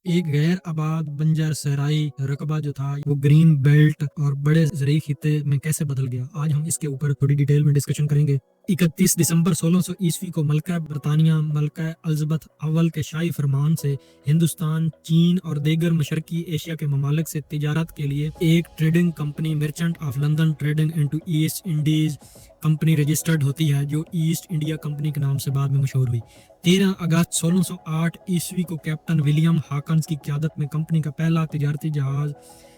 एक गैर आबाद बंजर सहराई रकबा जो था वो ग्रीन बेल्ट और बड़े ज़रई खित्ते में कैसे बदल गया, आज हम इसके ऊपर थोड़ी डिटेल में डिस्कशन करेंगे। 31 दिसंबर 1600 ईस्वी को मलका बरतानिया मलका अल्ज़बत अव्वल के शाही फरमान से हिंदुस्तान, चीन और दीगर मशरकी एशिया के ममालिक से तिजारत के लिए एक trading company merchant of London trading into east Indies company registered होती है, जो ईस्ट इंडिया कंपनी के नाम से बाद में मशहूर हुई। 13 अगस्त 1608 ईस्वी को कैप्टन विलियम हॉकिंस की क़यादत में कंपनी का पहला तिजारती जहाज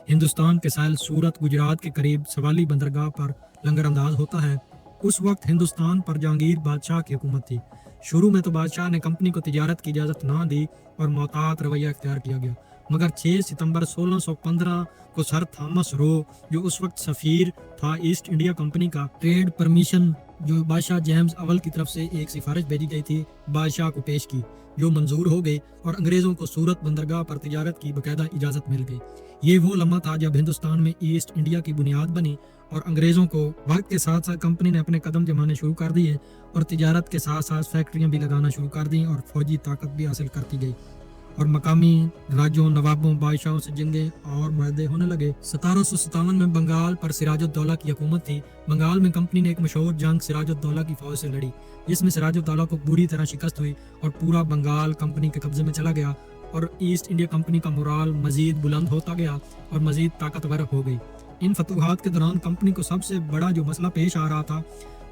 हिंदुस्तान के साहिल सूरत गुजरात के करीब सवाली बंदरगाह पर लंगरअंदाज होता है। उस वक्त हिंदुस्तान पर जहांगीर बादशाह की हुकूमत थी। शुरू में तो बादशाह ने कंपनी को तिजारत की इजाज़त ना दी और मोहतात रवैया इख्तियार किया गया, मगर 6 सितंबर 1615 को सर थॉमस रो, जो उस वक्त सफ़ीर था ईस्ट इंडिया कंपनी का, ट्रेड परमिशन जो बादशाह जेम्स अव्वल की तरफ से एक सिफारिश भेजी गई थी, बादशाह को पेश की, जो मंजूर हो गई और अंग्रेज़ों को सूरत बंदरगाह पर तिजारत की बाकायदा इजाज़त मिल गई। ये वो लम्हा था जब हिंदुस्तान में ईस्ट इंडिया की बुनियाद बनी और अंग्रेज़ों को वक्त के साथ साथ कंपनी ने अपने कदम जमाने शुरू कर दिए और तिजारत के साथ साथ फैक्ट्रियाँ भी लगाना शुरू कर दी और फौजी ताकत भी हासिल करती गई और मकामी राज्यों, नवाबों, बादशाहों से जंगे और मुआहदे होने लगे। 1757 में बंगाल पर सिराजुद्दौला की हुकूमत थी। बंगाल में कंपनी ने एक मशहूर जंग सिराजुद्दौला की फौज से लड़ी, जिसमें सिराजुद्दौला को बुरी तरह शिकस्त हुई और पूरा बंगाल कंपनी के कब्जे में चला गया और ईस्ट इंडिया कंपनी का मोराल मजीद बुलंद होता गया और मजीद ताकतवर हो गई। इन फतूहात के दौरान कंपनी को सबसे बड़ा जो मसला पेश आ रहा था,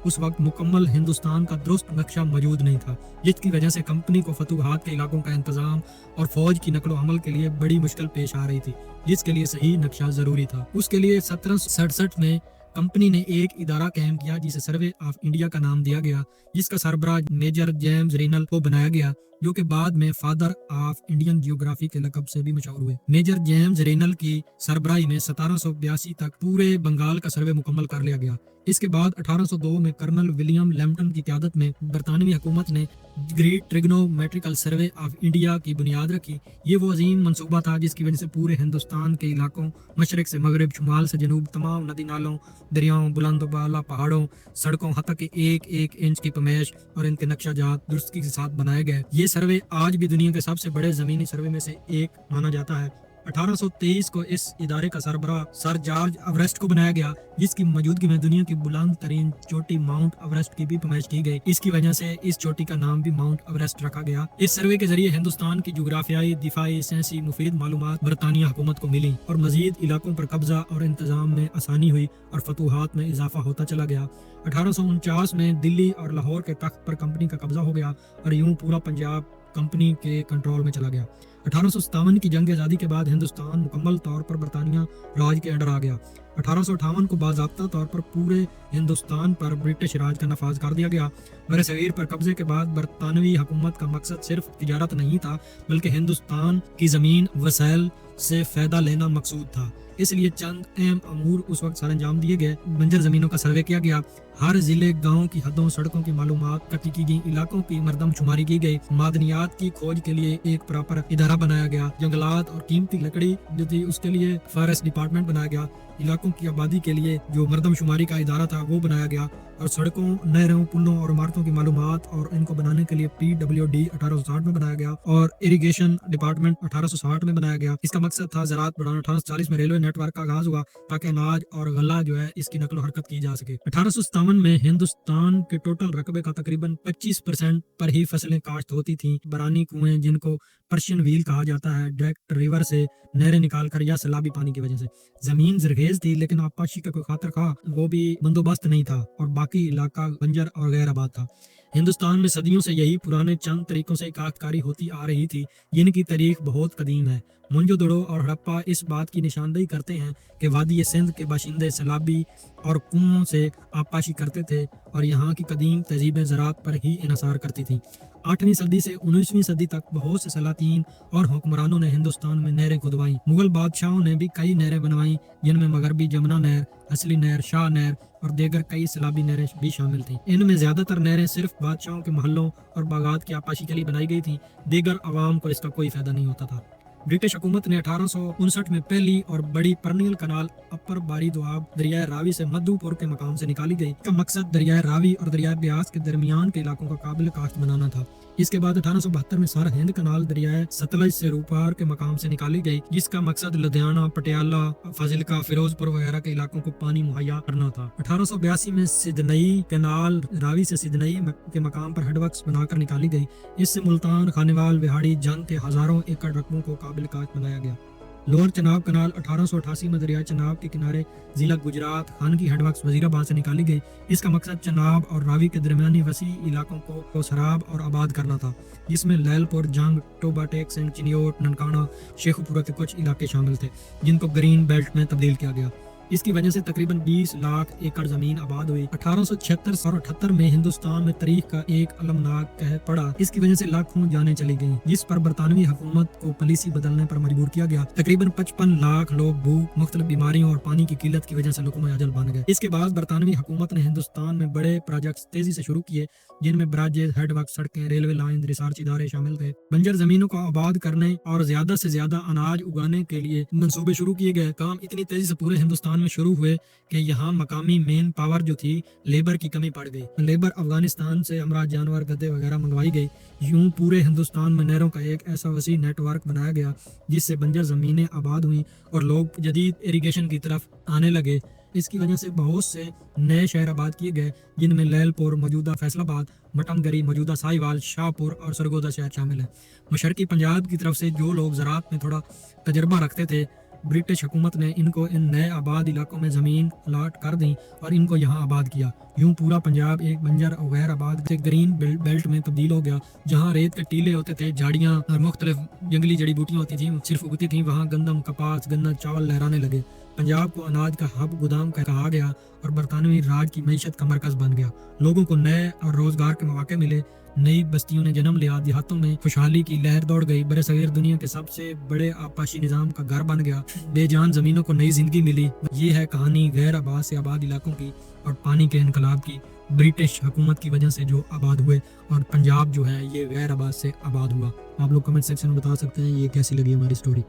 उस वक्त मुकम्मल हिंदुस्तान का दुरुस्त नक्शा मौजूद नहीं था, जिसकी वजह से कंपनी को फतूहात के इलाकों का इंतजाम और फौज की नकलो हमल के लिए बड़ी मुश्किल पेश आ रही थी, जिसके लिए सही नक्शा जरूरी था। उसके लिए 1767 में कंपनी ने एक इदारा कायम किया जिसे सर्वे ऑफ इंडिया का नाम दिया गया, जिसका सरबराह मेजर जेम्स रेनल को बनाया गया, जो कि बाद में फादर ऑफ इंडियन जियोग्राफी के लकब से भी मशहूर हुए। मेजर जेम्स रेनल की सरबराही में 1782 तक पूरे बंगाल का सर्वे मुकम्मल कर लिया गया। इसके बाद 1802 में कर्नल विलियम लैम्पटन की क़यादत में बरतानवी हुकूमत ने great trigonometrical survey of India की बुनियाद रखी। ये वो अजीम मंसूबा था जिसकी वजह से पूरे हिंदुस्तान के इलाकों, मशरक से मगरब, शुमाल से जनूब, तमाम नदी नालों, दरियाओं, बुलंद बाला पहाड़ों, सड़कों, हत्ता के एक एक इंच की पमेश और इनके नक्शा जात दुरुस्ती के साथ बनाए गए। ये सर्वे आज भी दुनिया के सबसे बड़े ज़मीनी सर्वे में से एक माना जाता है। 1823 को इस इदारे का सरबराह सर जॉर्ज एवरेस्ट को बनाया गया, जिसकी मौजूदगी में दुनिया की बुलंद तरीन चोटी माउंट एवरेस्ट की भी पैमाइश की गई। इसकी वजह से इस चोटी का नाम भी माउंट एवरेस्ट रखा गया। इस सर्वे के जरिए हिंदुस्तान की जुग्राफियाई, दिफाई, साइंसी मुफीद मालूमात बरतानिया हुकूमत को मिली और मजीद इलाकों पर कब्जा और इंतजाम में आसानी हुई और फतूहात में इजाफा होता चला गया। 1849 में दिल्ली और लाहौर के तख्त पर कंपनी का कब्जा हो गया और यूं पूरा पंजाब कंपनी के कंट्रोल में चला गया। 1857 की जंग आज़ादी के बाद हिंदुस्तान मुकम्मल तौर पर बरतानिया राज के अंडर आ गया। 1858 को बाज़ाब्ता तौर पर पूरे हिंदुस्तान पर ब्रिटिश राज का नफाज कर दिया गया। बरसगीर पर कब्जे के बाद बरतानवी हुकूमत का मकसद सिर्फ तिजारत नहीं था, बल्कि हिंदुस्तान की ज़मीन वसाइल से फ़ायदा लेना मकसूद था। इसलिए चंद अहम अमूर उस वक्त सर अंजाम दिए गए। बंजर ज़मीनों का सर्वे किया गया, हर जिले, गांव की हदों, सड़कों की मालूमात इकट्ठी की गई, इलाकों की मरदमशुमारी की गई, मादनियात की खोज के लिए एक प्रॉपर इदारा बनाया गया, जंगलात और कीमती लकड़ी जो थी उसके लिए फॉरेस्ट डिपार्टमेंट बनाया गया, इलाकों की आबादी के लिए जो मरदमशुमारी का इदारा था वो बनाया गया और सड़कों, नहरों, पुलों और इमारतों की मालूमात और इनको बनाने के लिए PWD 1860 में बनाया गया और इरिगेशन डिपार्टमेंट 1860 में बनाया गया। इसका मकसद था ज़राअत बढ़ाना। 1840 में रेलवे नेटवर्क का आगाज हुआ ताकि अनाज और गल्ला जो है इसकी नकलो हरकत की जा सके। 1857 में हिंदुस्तान के टोटल रकबे का तकरीबन 25% पर ही फसलें काश्त होती थीं। बरानी कुएं, जिनको पर्शियन व्हील कहा जाता है, डायरेक्ट रिवर से नहरें निकाल कर या सैलाबी पानी की वजह से। जमीन जरखेज थी लेकिन आपाशी का कोई खातर खा वो भी बंदोबस्त नहीं था और बाकी इलाका बंजर और गैर आबाद था। हिंदुस्तान में सदियों से यही पुराने चंद तरीकों से काश्तकारी होती आ रही थी, जिनकी तारीख बहुत कदीम है। मोहनजोदड़ो और हड़प्पा इस बात की निशानदेही करते हैं कि वादी सिंध के बाशिंदे सैलाबी और कुओं से आपाशी करते थे और यहाँ की कदीम तहजीबें ज़राअत पर ही इन्हसार करती थीं। 8वीं सदी से 19वीं सदी तक बहुत से सलातीन और हुक्मरानों ने हिंदुस्तान में नहरें खुदवाईं। मुगल बादशाहों ने भी कई नहरें बनवाईं, जिनमें मगरबी जमुना नहर, असली नहर, शाह नहर और दीगर कई सैलाबी नहरें भी शामिल थीं। इनमें ज़्यादातर नहरें सिर्फ बादशाहों के महलों और बागात की आपाशी के लिए बनाई गई थीं, दीगर आवाम को इसका कोई फ़ायदा नहीं होता था। ब्रिटिश हुकूमत ने 1859 में पहली और बड़ी परनियल कनाल अपर बारी दोआब दरियाए रावी से मधुपुर के मकाम से निकाली गई। इसका मकसद दरियाए रावी और दरियाए ब्यास के दरमियान के इलाकों का काबिल काश्त बनाना था। اس کے بعد 1872 میں سر ہند کنال دریائے ستلج سے روپار کے مقام سے نکالی گئی، جس کا مقصد لدھیانہ، پٹیالہ، فاضلکا، فیروز پور وغیرہ کے علاقوں کو پانی مہیا کرنا تھا۔ 1882 میں سدنئی کینال راوی سے سدنئی کے مقام پر ہیڈ ورکس بنا کر نکالی گئی۔ اس سے ملتان، خانیوال، وہاڑی، جنگ کے ہزاروں ایکڑ رقبوں کو قابل کاشت بنایا گیا۔ لوور چناب کنال 1888 میں دریائے چناب کے کنارے ضلع گجرات خان کی ہیڈ ورکس وزیر آباد سے نکالی گئی۔ اس کا مقصد چناب اور راوی کے درمیانی وسیع علاقوں کو سراب اور آباد کرنا تھا، جس میں لیل پور، جنگ، ٹوبا ٹیک سنگھ، چنیوٹ، ننکانہ، شیخو پورہ کے کچھ علاقے شامل تھے، جن کو گرین بیلٹ میں تبدیل کیا گیا۔ اس کی وجہ سے تقریباً 20 لاکھ ایکڑ زمین آباد ہوئی۔ 1876 اور 78 میں ہندوستان میں تاریخ کا ایک المناک قحط پڑا۔ اس کی وجہ سے لاکھوں جانیں چلی گئیں، جس پر برطانوی حکومت کو پالیسی بدلنے پر مجبور کیا گیا۔ تقریباً 55 لاکھ لوگ بھوک، مختلف بیماریوں اور پانی کی قلت کی وجہ سے لقمہ اجل بن گئے۔ اس کے بعد برطانوی حکومت نے ہندوستان میں بڑے پروجیکٹس تیزی سے شروع کیے، جن میں براجز، ہیڈ ورکس، سڑکیں، ریلوے لائن، ریسرچ ادارے شامل تھے۔ بنجر زمینوں کو آباد کرنے اور زیادہ سے زیادہ اناج اگانے کے لیے منصوبے شروع کیے گئے۔ کام اتنی تیزی سے پورے ہندوستان میں شروع ہوئے کہ یہاں مقامی مین پاور جو تھی، لیبر کی کمی پڑ گئی۔ لیبر افغانستان سے امراض جانور، گدے وغیرہ منگوائی گئی۔ یوں پورے ہندوستان میں نہروں کا ایک ایسا وسیع نیٹ ورک بنایا گیا، جس سے بنجر زمینیں آباد ہوئیں اور لوگ جدید اریگیشن کی طرف آنے لگے۔ اس کی وجہ سے بہت سے نئے شہر آباد کیے گئے، جن میں لیل پور موجودہ فیصل آباد، مٹم گری موجودہ ساہیوال، شاہ پور اور سرگودا شہر شامل ہیں۔ مشرقی پنجاب کی طرف سے جو لوگ زراعت میں تھوڑا تجربہ رکھتے تھے، برٹش حکومت نے ان کو ان نئے آباد علاقوں میں زمین الاٹ کر دی اور ان کو یہاں آباد کیا۔ یوں پورا پنجاب ایک بنجر اور غیر آباد سے گرین بیلٹ میں تبدیل ہو گیا۔ جہاں ریت کے ٹیلے ہوتے تھے، جھاڑیاں اور مختلف جنگلی جڑی بوٹیاں ہوتی تھیں، صرف اگتی تھیں، وہاں گندم، کپاس، گنا، چاول لہرانے لگے۔ پنجاب کو اناج کا ہب، گودام کہا گیا اور برطانوی راج کی معیشت کا مرکز بن گیا۔ لوگوں کو نئے اور روزگار کے مواقع ملے، نئی بستیوں نے جنم لیا، دیہاتوں میں خوشحالی کی لہر دوڑ گئی، برصغیر دنیا کے سب سے بڑے آبپاشی نظام کا گھر بن گیا، بے جان زمینوں کو نئی زندگی ملی۔ یہ ہے کہانی غیر آباد سے آباد علاقوں کی اور پانی کے انقلاب کی، برٹش حکومت کی وجہ سے جو آباد ہوئے، اور پنجاب جو ہے یہ غیر آباد سے آباد ہوا۔ آپ لوگ کمنٹ سیکشن میں بتا سکتے ہیں یہ کیسی لگی ہماری سٹوری۔